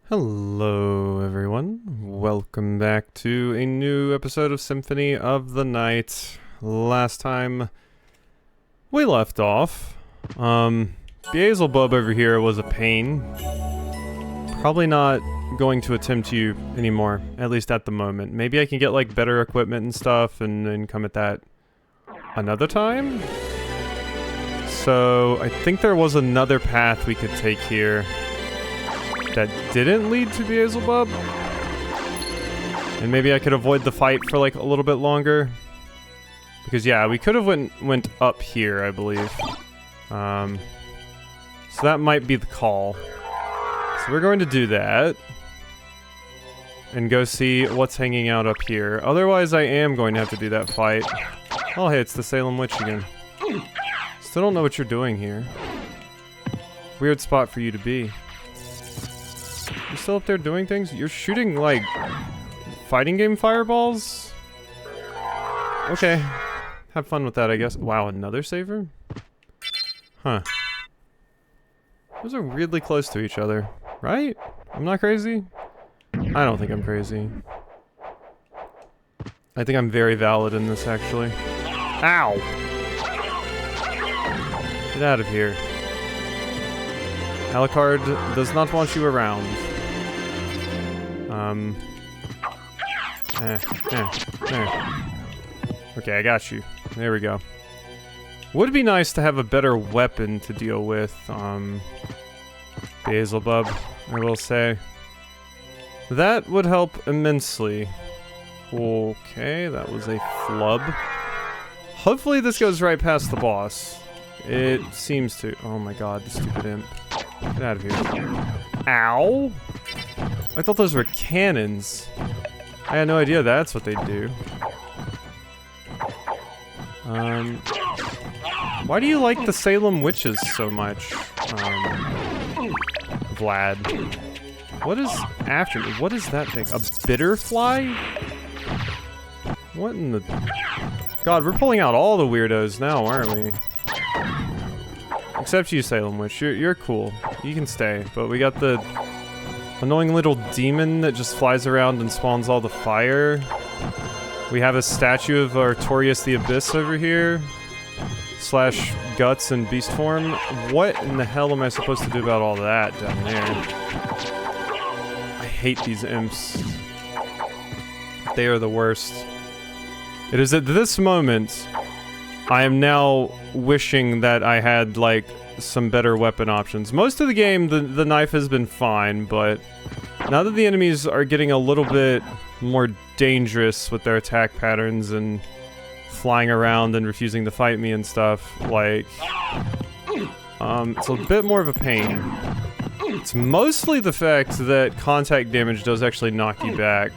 Hello everyone, welcome back to a new episode of Symphony of the Night. Last time we left off, Beelzebub over here was a pain. Probably not going to attempt you anymore, at least at the moment. Maybe I can get like better equipment and stuff and come at that another time? So I think there was another path we could take here that didn't lead to Beelzebub. And maybe I could avoid the fight for like a little bit longer. Because yeah, we could have went up here, I believe. So that might be the call. So we're going to do that. And go see what's hanging out up here. Otherwise I am going to have to do that fight. Oh hey, it's the Salem Witch again. Still don't know what you're doing here. Weird spot for you to be. You still up there doing things? You're shooting, like, fighting game fireballs? Okay. Have fun with that, I guess. Wow, another saver? Huh. Those are weirdly close to each other, right? I'm not crazy? I don't think I'm crazy. I think I'm very valid in this, actually. Ow! Get out of here. Alucard does not want you around. Okay, I got you. There we go. Would be nice to have a better weapon to deal with, Beelzebub, I will say. That would help immensely. Okay, that was a flub. Hopefully this goes right past the boss. It seems to. Oh my god, the stupid imp. Get out of here. Ow! I thought those were cannons. I had no idea that's what they do. Why do you like the Salem Witches so much, Vlad? What is after me? What is that thing? A bitterfly? What in the... God, we're pulling out all the weirdos now, aren't we? Except you, Salem Witch. You're cool. You can stay. But we got the annoying little demon that just flies around and spawns all the fire. We have a statue of Artorias the Abyss over here. Slash Guts and Beast form. What in the hell am I supposed to do about all that down there? I hate these imps. They are the worst. It is at this moment I am now wishing that I had, like, some better weapon options. Most of the game, the knife has been fine, but now that the enemies are getting a little bit more dangerous with their attack patterns and flying around and refusing to fight me and stuff, like, it's a bit more of a pain. It's mostly the fact that contact damage does actually knock you back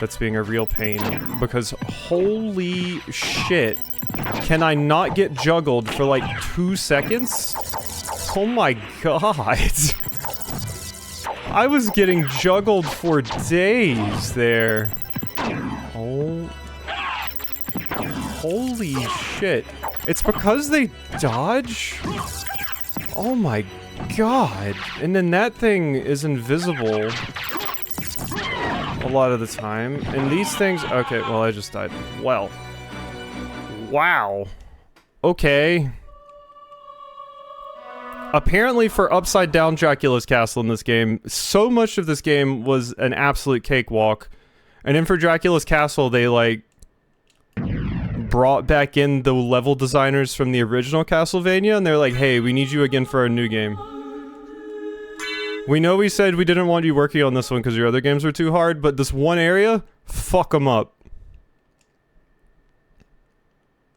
that's being a real pain, because holy shit, can I not get juggled for like 2 seconds? Oh my god. I was getting juggled for days there. Oh. Holy shit. It's because they dodge? Oh my god. And then that thing is invisible a lot of the time. And these things... Okay, well, I just died. Well. Wow. Okay. Apparently for Upside Down Dracula's Castle in this game, so much of this game was an absolute cakewalk. And then for Dracula's Castle, they, like, brought back in the level designers from the original Castlevania, and they're like, hey, we need you again for our new game. We know we said we didn't want you working on this one because your other games were too hard, but this one area, fuck them up.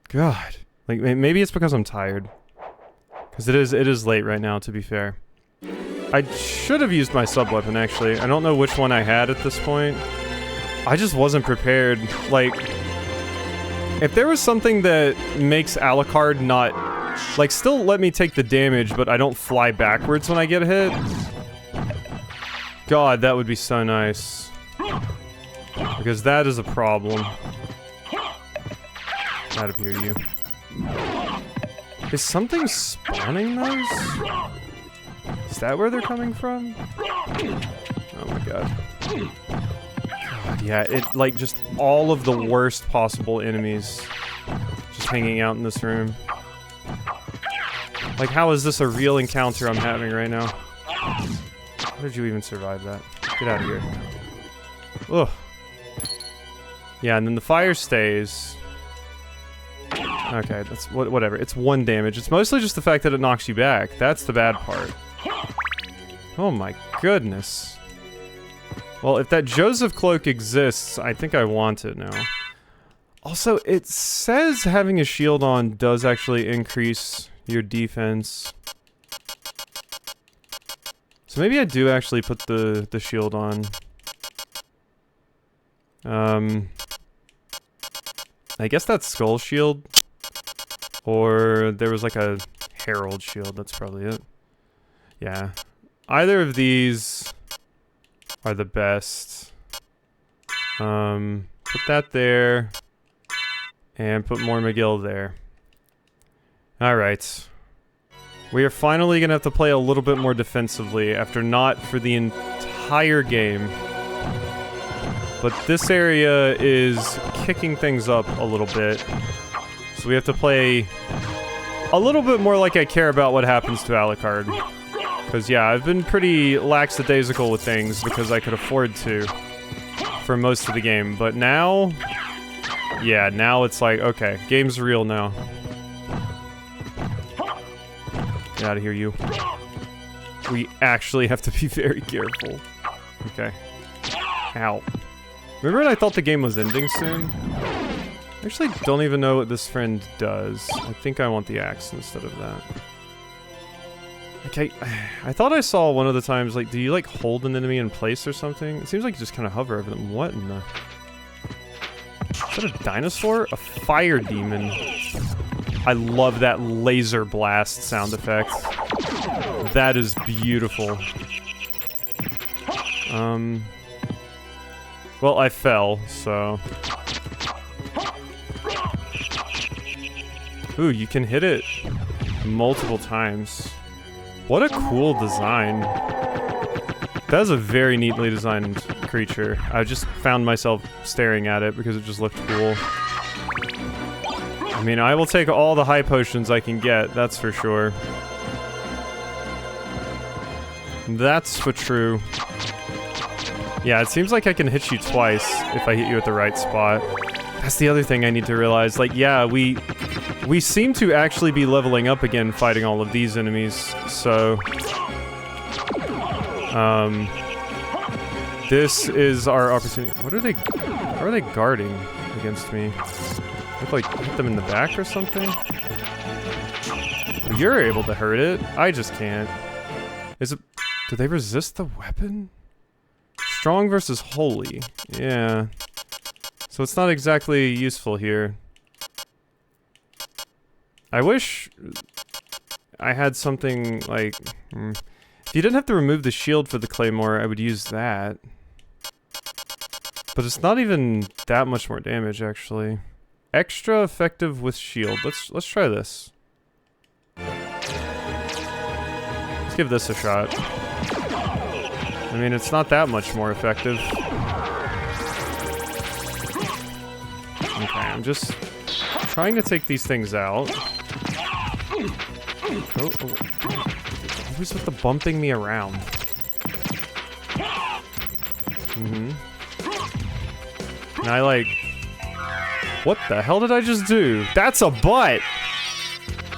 God. Like, maybe it's because I'm tired. Because it is late right now, to be fair. I should have used my sub-weapon, actually. I don't know which one I had at this point. I just wasn't prepared. Like, if there was something that makes Alucard not... Like, still let me take the damage, but I don't fly backwards when I get hit. God, that would be so nice. Because that is a problem. Out of here, you. Is something spawning those? Is that where they're coming from? Oh my god. God, yeah, it, like, just all of the worst possible enemies just hanging out in this room. Like, how is this a real encounter I'm having right now? How did you even survive that? Get out of here. Ugh. Yeah, and then the fire stays. Okay, that's whatever. It's 1 damage. It's mostly just the fact that it knocks you back. That's the bad part. Oh my goodness. Well, if that Joseph cloak exists, I think I want it now. Also, it says having a shield on does actually increase your defense. So maybe I do actually put the shield on. I guess that's Skull Shield. Or there was like a Herald Shield, that's probably it. Yeah. Either of these are the best. Put that there. And put more McGill there. Alright. We are finally gonna have to play a little bit more defensively after not for the entire game. But this area is kicking things up a little bit. So we have to play a little bit more like I care about what happens to Alucard. Because yeah, I've been pretty lackadaisical with things because I could afford to for most of the game. But now, yeah, now it's like, okay, game's real now. Get out of here, you. We actually have to be very careful. Okay. Ow. Remember when I thought the game was ending soon? I actually don't even know what this friend does. I think I want the axe instead of that. Okay, I thought I saw one of the times, like, do you, like, hold an enemy in place or something? It seems like you just kind of hover over them. What in the... Is that a dinosaur? A fire demon. I love that laser blast sound effect. That is beautiful. Well, I fell, so... Ooh, you can hit it multiple times. What a cool design. That is a very neatly designed creature. I just found myself staring at it because it just looked cool. I mean, I will take all the high potions I can get, that's for sure. That's for true. Yeah, it seems like I can hit you twice if I hit you at the right spot. That's the other thing I need to realize. Like, yeah, we seem to actually be leveling up again fighting all of these enemies, so... this is our opportunity. What are they... How are they guarding against me? I have to, like, hit them in the back or something? Well, you're able to hurt it. I just can't. Is it... Do they resist the weapon? Strong versus holy. Yeah. So it's not exactly useful here. I wish I had something like... If you didn't have to remove the shield for the claymore, I would use that. But it's not even that much more damage, actually. Extra effective with shield. Let's try this. Let's give this a shot. I mean, it's not that much more effective. Okay, I'm just trying to take these things out. Oh, always with the bumping me around. And I like... What the hell did I just do? That's a butt!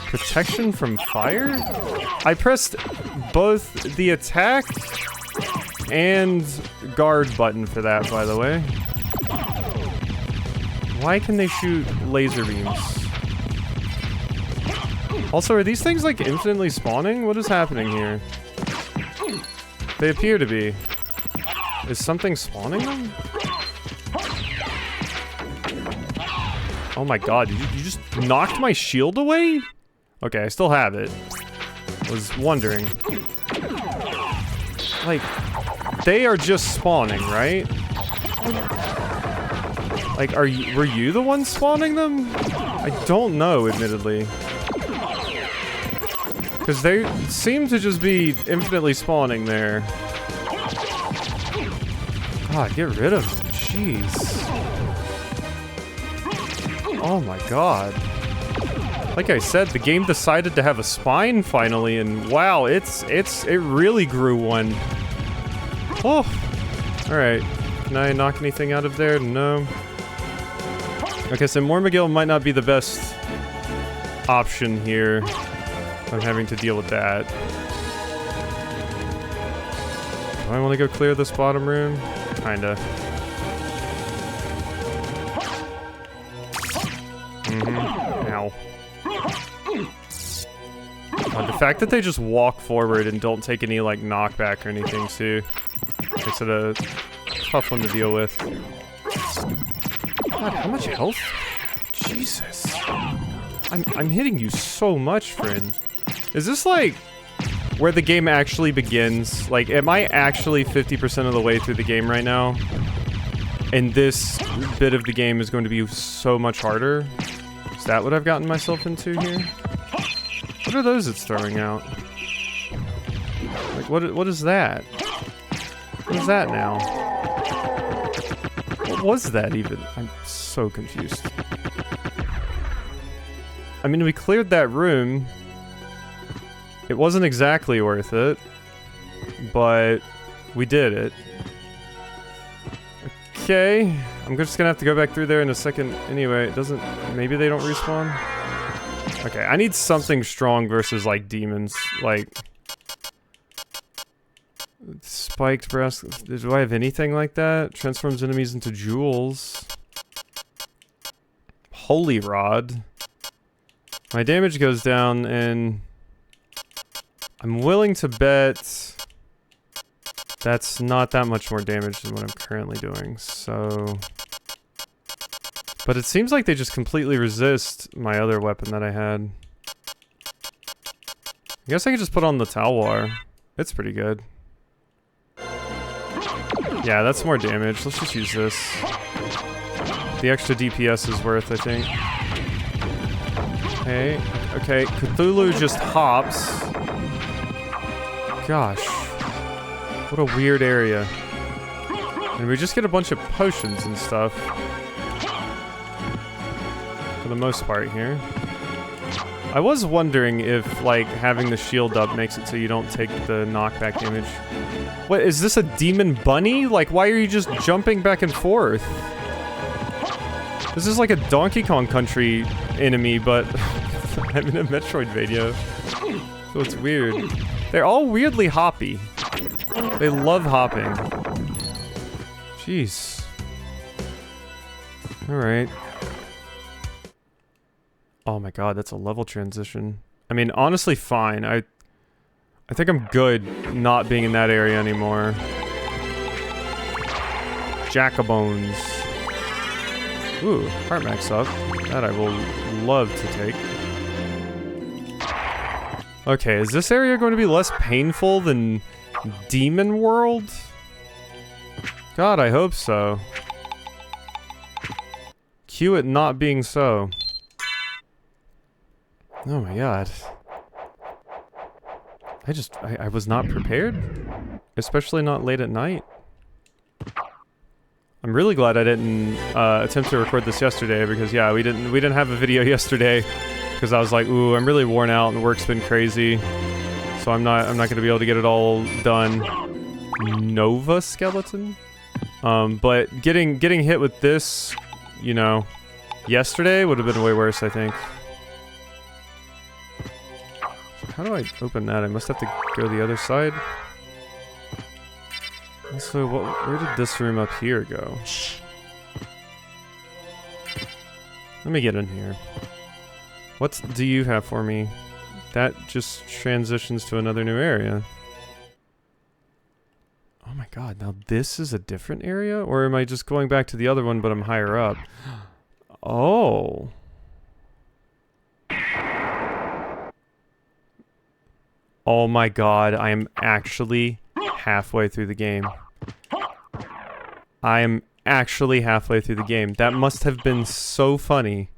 Protection from fire? I pressed both the attack and guard button for that, by the way. Why can they shoot laser beams? Also, are these things like infinitely spawning? What is happening here? They appear to be. Is something spawning them? Oh my god, you just knocked my shield away? Okay, I still have it. Was wondering. Like, they are just spawning, right? Like, were you the one spawning them? I don't know, admittedly. Because they seem to just be infinitely spawning there. God, get rid of him. Jeez. Oh my god. Like I said, the game decided to have a spine finally, and wow, it really grew one. Oh. Alright. Can I knock anything out of there? No. Okay, so Mormagil might not be the best option here. I'm having to deal with that. Do I want to go clear this bottom room? Kinda. Ow. The fact that they just walk forward and don't take any, like, knockback or anything, too, makes it a tough one to deal with. God, how much health? Jesus. I'm hitting you so much, friend. Is this, like, where the game actually begins? Like, am I actually 50% of the way through the game right now? And this bit of the game is going to be so much harder? Is that what I've gotten myself into here? What are those it's throwing out? Like, what is that? What is that now? What was that even? I'm so confused. I mean, we cleared that room. It wasn't exactly worth it, but we did it. Okay, I'm just gonna have to go back through there in a second anyway. It doesn't... Maybe they don't respawn? Okay, I need something strong versus, like, demons. Like... Spiked breast... Do I have anything like that? Transforms enemies into jewels. Holy Rod. My damage goes down, and... I'm willing to bet... That's not that much more damage than what I'm currently doing, so... But it seems like they just completely resist my other weapon that I had. I guess I could just put on the Talwar. It's pretty good. Yeah, that's more damage. Let's just use this. The extra DPS is worth, I think. Okay, okay. Cthulhu just hops. Gosh. What a weird area. And we just get a bunch of potions and stuff. For the most part here. I was wondering if, like, having the shield up makes it so you don't take the knockback damage. What, is this a demon bunny? Like, why are you just jumping back and forth? This is like a Donkey Kong Country enemy, but I'm in a Metroidvania. So it's weird. They're all weirdly hoppy. They love hopping. Jeez. Alright. Oh my god, that's a level transition. I mean, honestly, fine. I think I'm good not being in that area anymore. Jackabones. Ooh, heart max up. That I will love to take. Okay, is this area going to be less painful than Demon World? God, I hope so. Cue it not being so. Oh my god. I was not prepared. Especially not late at night. I'm really glad I didn't attempt to record this yesterday because yeah, we didn't have a video yesterday because I was like, ooh, I'm really worn out and work's been crazy. So I'm not gonna be able to get it all done. Nova skeleton? But getting hit with this, you know, yesterday would have been way worse, I think. How do I open that? I must have to go the other side. Also, where did this room up here go? Let me get in here. What do you have for me? That just transitions to another new area. Oh my god, now this is a different area? Or am I just going back to the other one, but I'm higher up? Oh. Oh my god, I am actually halfway through the game. I am actually halfway through the game. That must have been so funny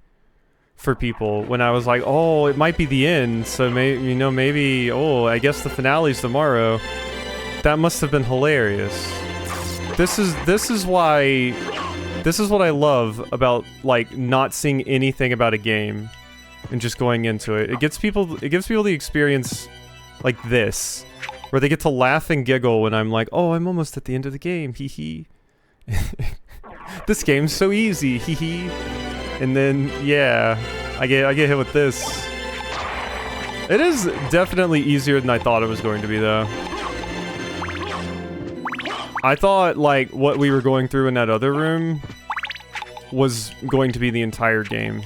for people when I was like, oh, it might be the end, so maybe, oh, I guess the finale's tomorrow. That must have been hilarious. this is why, this is what I love about, like, not seeing anything about a game and just going into it. It gives people the experience like this, where they get to laugh and giggle when I'm like, oh, I'm almost at the end of the game, hee hee. This game's so easy, hee hee. And then, yeah, I get hit with this. It is definitely easier than I thought it was going to be, though. I thought, like, what we were going through in that other room was going to be the entire game.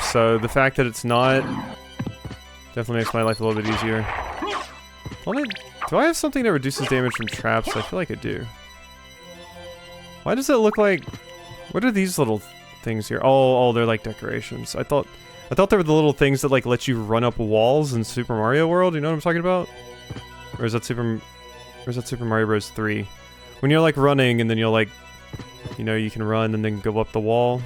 So the fact that it's not definitely makes my life a little bit easier. Do I have something that reduces damage from traps? I feel like I do. Why does it look like... What are these little things here? Oh, they're like decorations. I thought they were the little things that like let you run up walls in Super Mario World. You know what I'm talking about? Or is that Super Mario Bros. 3? When you're like running and then you'll like, you know, you can run and then go up the wall.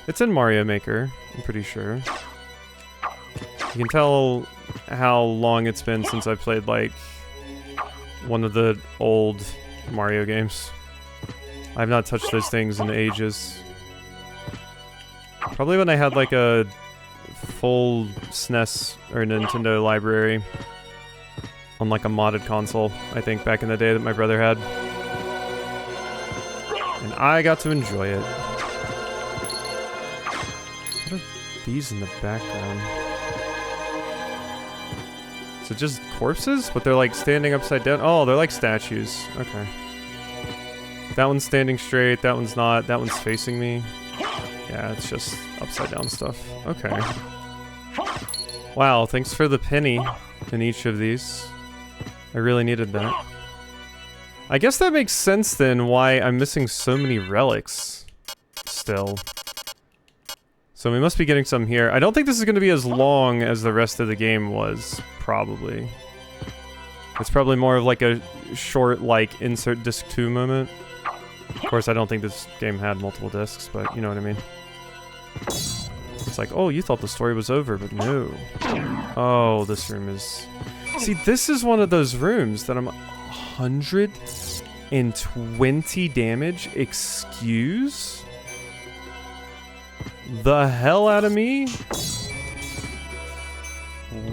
It's in Mario Maker, I'm pretty sure. You can tell how long it's been since I played like one of the old Mario games. I've not touched those things in ages. Probably when I had like a full SNES or Nintendo library on like a modded console, I think, back in the day that my brother had. And I got to enjoy it. What are these in the background? Is it just corpses? But they're like standing upside down? Oh, they're like statues. Okay. That one's standing straight, that one's not, that one's facing me. Yeah, it's just upside down stuff. Okay. Wow, thanks for the penny in each of these. I really needed that. I guess that makes sense then why I'm missing so many relics still. So we must be getting some here. I don't think this is going to be as long as the rest of the game was, probably. It's probably more of like a short, like, insert disc 2 moment. Of course, I don't think this game had multiple discs, but you know what I mean. It's like, oh, you thought the story was over, but no. Oh, this room is... See, this is one of those rooms that I'm 120 damage. Excuse? The hell out of me?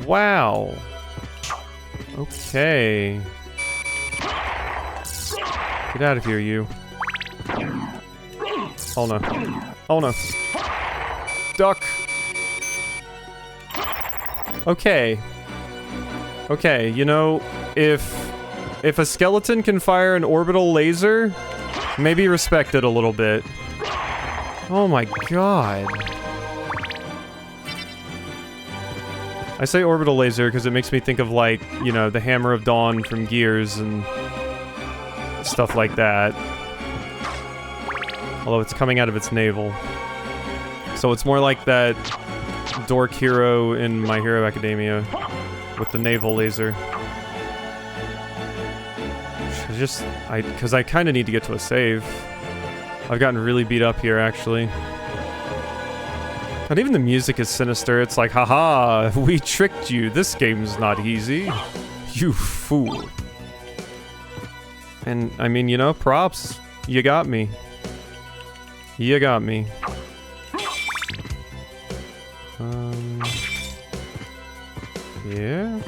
Wow. Okay. Get out of here, you. Oh no. Oh no. Duck. Okay. Okay, you know, if a skeleton can fire an orbital laser, maybe respect it a little bit. Oh my god. I say orbital laser because it makes me think of like, you know, the Hammer of Dawn from Gears and stuff like that. Although it's coming out of its navel. So it's more like that dork hero in My Hero Academia with the naval laser. Because I kind of need to get to a save. I've gotten really beat up here, actually. And even the music is sinister. It's like, haha, we tricked you. This game's not easy. You fool. And, I mean, you know, props. You got me. You got me. Yeah.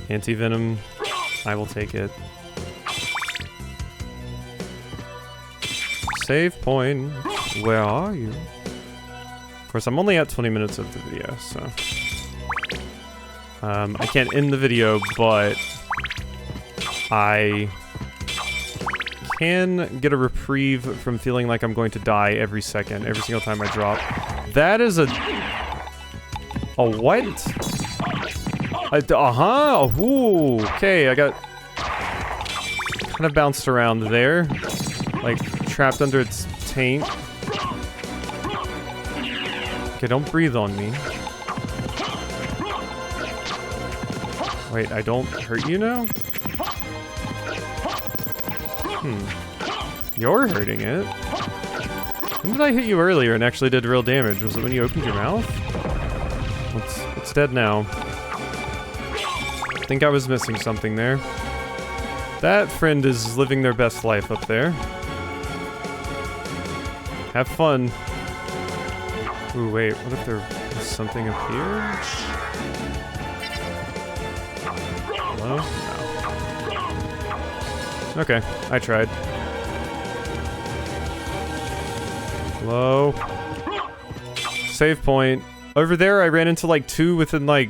Anti-venom. I will take it. Save point. Where are you? Of course, I'm only at 20 minutes of the video, so... I can't end the video, but... I... can get a reprieve from feeling like I'm going to die every second, every single time I drop. That is a what? Uh-huh! Ooh, okay, I got kind of bounced around there. Like, trapped under its taint. Okay, don't breathe on me. Wait, I don't hurt you now? You're hurting it. When did I hit you earlier and actually did real damage? Was it when you opened your mouth? It's dead now. think I was missing something there. That friend is living their best life up there. Have fun. Ooh, wait, what if there was something up here? Hello? No. Okay, I tried. Hello? Save point. Over there, I ran into like 2 within like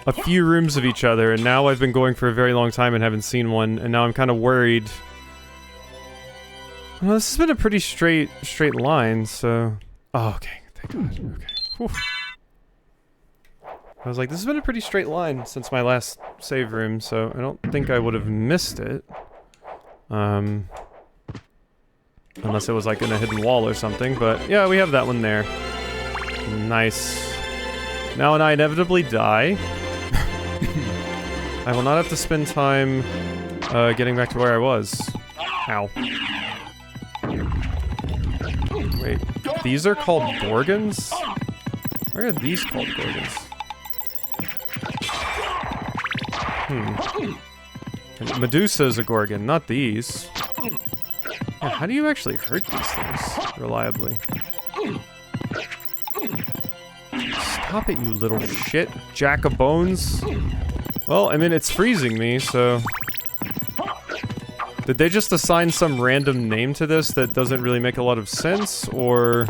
a few rooms of each other, and now I've been going for a very long time and haven't seen one, and now I'm kind of worried. Well, this has been a pretty straight line, so... Oh, okay. Thank God. Okay. Whew. I was like, this has been a pretty straight line since my last save room, so I don't think I would have missed it. Unless it was like in a hidden wall or something, but yeah, we have that one there. Nice. Now when I inevitably die, I will not have to spend time getting back to where I was. Ow. Wait, these are called Gorgons? Why are these called Gorgons? And Medusa is a Gorgon, not these. Yeah, how do you actually hurt these things reliably? Stop it, you little shit. Jack of bones. Well, I mean, it's freezing me, so... Did they just assign some random name to this that doesn't really make a lot of sense, or...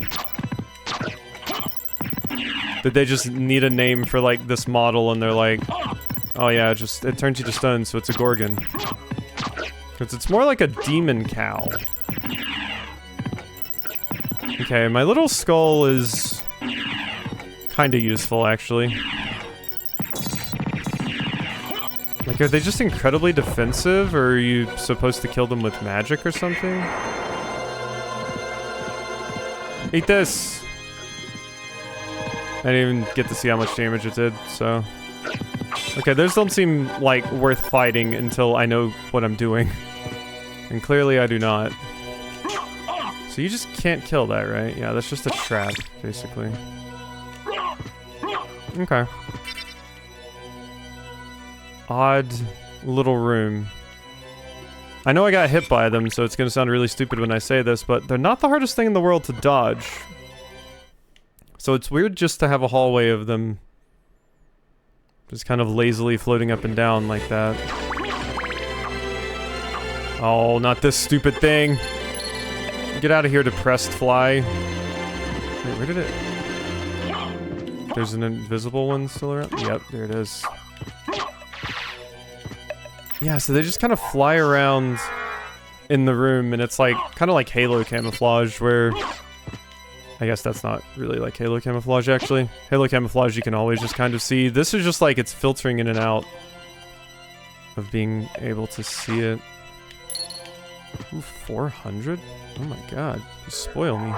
Did they just need a name for, like, this model, and they're like... Oh yeah, it turns you to stone, so it's a Gorgon. Because it's more like a demon cow. Okay, my little skull is... kinda useful, actually. Like, are they just incredibly defensive, or are you supposed to kill them with magic or something? Eat this! I didn't even get to see how much damage it did, so... Okay, those don't seem, like, worth fighting until I know what I'm doing. And clearly I do not. So you just can't kill that, right? Yeah, that's just a trap, basically. Okay. Odd little room. I know I got hit by them, so it's gonna sound really stupid when I say this, but they're not the hardest thing in the world to dodge. So it's weird just to have a hallway of them just kind of lazily floating up and down like that. Oh, not this stupid thing! Get out of here, depressed fly. Wait, where did it... There's an invisible one still around? Yep, there it is. Yeah, so they just kind of fly around in the room, and it's like, kind of like Halo camouflage, where... I guess that's not really like Halo camouflage, actually. Halo camouflage you can always just kind of see. This is just like, it's filtering in and out of being able to see it. Ooh, 400? Oh my god, you spoil me.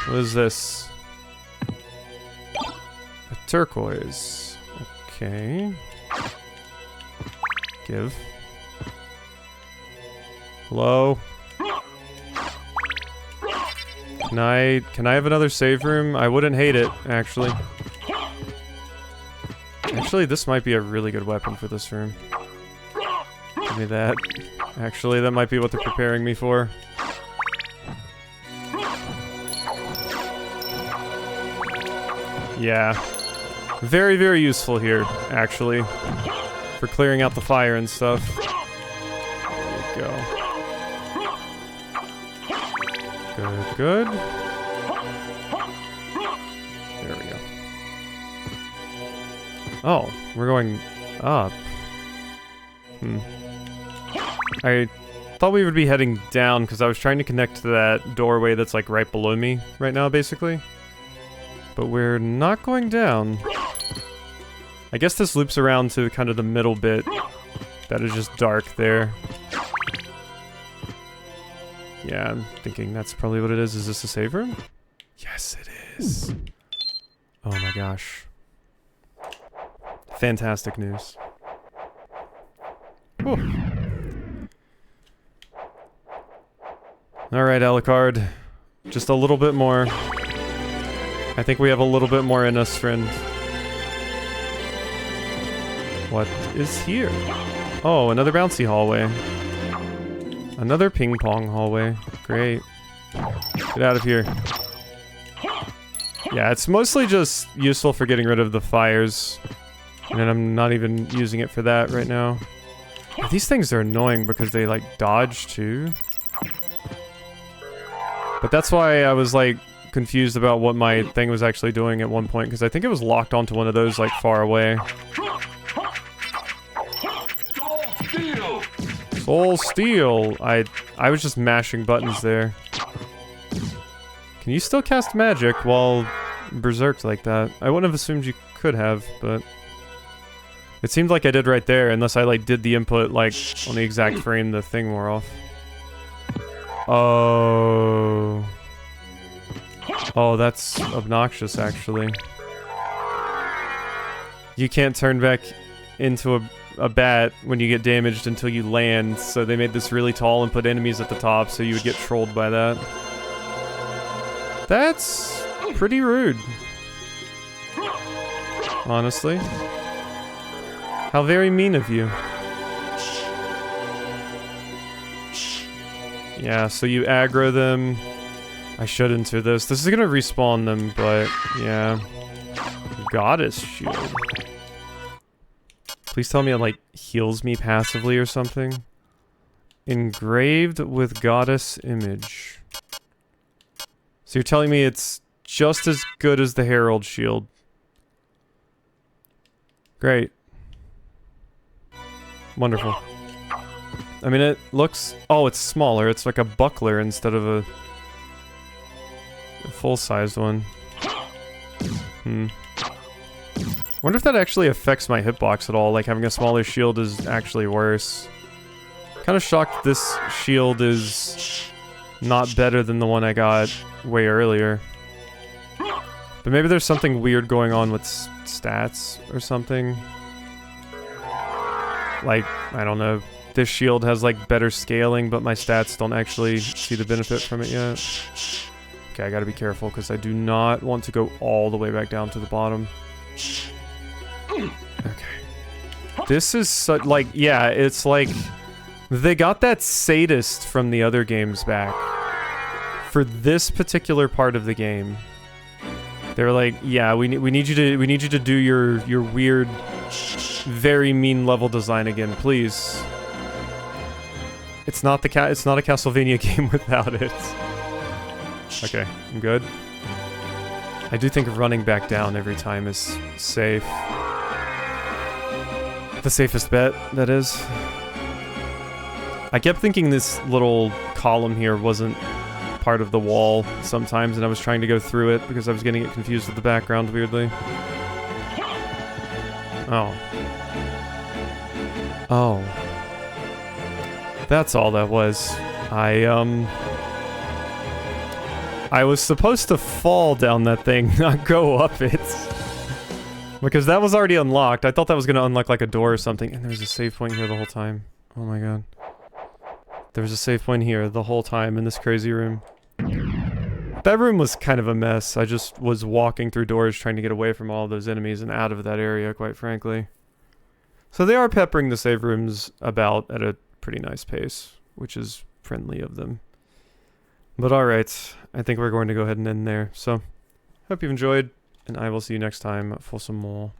What is this? A turquoise. Okay. Give. Hello? Can I have another save room? I wouldn't hate it, actually. Actually, this might be a really good weapon for this room. Give me that. Actually, that might be what they're preparing me for. Yeah. Very, very useful here, actually. For clearing out the fire and stuff. There we go. Good, good. There we go. Oh, we're going up. I thought we would be heading down because I was trying to connect to that doorway that's like right below me right now, basically. But we're not going down. I guess this loops around to kind of the middle bit that is just dark there. Yeah, I'm thinking that's probably what it is. Is this a save room? Yes, it is. Oh my gosh. Fantastic news. Whew. Alright, Alucard. Just a little bit more. I think we have a little bit more in us, friend. What is here? Oh, another bouncy hallway. Another ping pong hallway. Great. Get out of here. Yeah, it's mostly just useful for getting rid of the fires. And I'm not even using it for that right now. These things are annoying because they, like, dodge, too. But that's why I was, like, confused about what my thing was actually doing at one point, because I think it was locked onto one of those, like, far away. Soul Steel! I was just mashing buttons there. Can you still cast magic while berserked like that? I wouldn't have assumed you could have, but... It seemed like I did right there, unless I, like, did the input, like, on the exact frame the thing wore off. Oh... Oh, that's obnoxious, actually. You can't turn back into a bat when you get damaged until you land, so they made this really tall and put enemies at the top so you would get trolled by that. That's pretty rude. Honestly. How very mean of you. Yeah, so you aggro them. I should enter this. This is gonna respawn them, but yeah. Goddess shield. Please tell me it, like, heals me passively or something. Engraved with goddess image. So you're telling me it's just as good as the Herald shield. Great. Wonderful. I mean, it looks... Oh, it's smaller. It's like a buckler instead of a full-sized one. Wonder if that actually affects my hitbox at all, like having a smaller shield is actually worse. Kinda shocked this shield is not better than the one I got way earlier. But maybe there's something weird going on with stats or something. Like, I don't know, this shield has like better scaling, but my stats don't actually see the benefit from it yet. Okay, I gotta be careful because I do not want to go all the way back down to the bottom. Okay. This is such, like, yeah, it's like they got that sadist from the other games back for this particular part of the game. They're like, yeah, we need you to do your weird, very mean level design again, please. It's not a Castlevania game without it. Okay, I'm good. I do think running back down every time is safe. The safest bet, that is. I kept thinking this little column here wasn't part of the wall sometimes, and I was trying to go through it because I was getting it confused with the background weirdly. Oh. Oh. That's all that was. I was supposed to fall down that thing, not go up it. Because that was already unlocked. I thought that was going to unlock like a door or something. And there was a save point here the whole time. Oh my god. There was a save point here the whole time in this crazy room. That room was kind of a mess. I just was walking through doors trying to get away from all those enemies and out of that area, quite frankly. So they are peppering the save rooms about at a pretty nice pace, which is friendly of them. But alright, I think we're going to go ahead and end there. So, hope you've enjoyed, and I will see you next time for some more.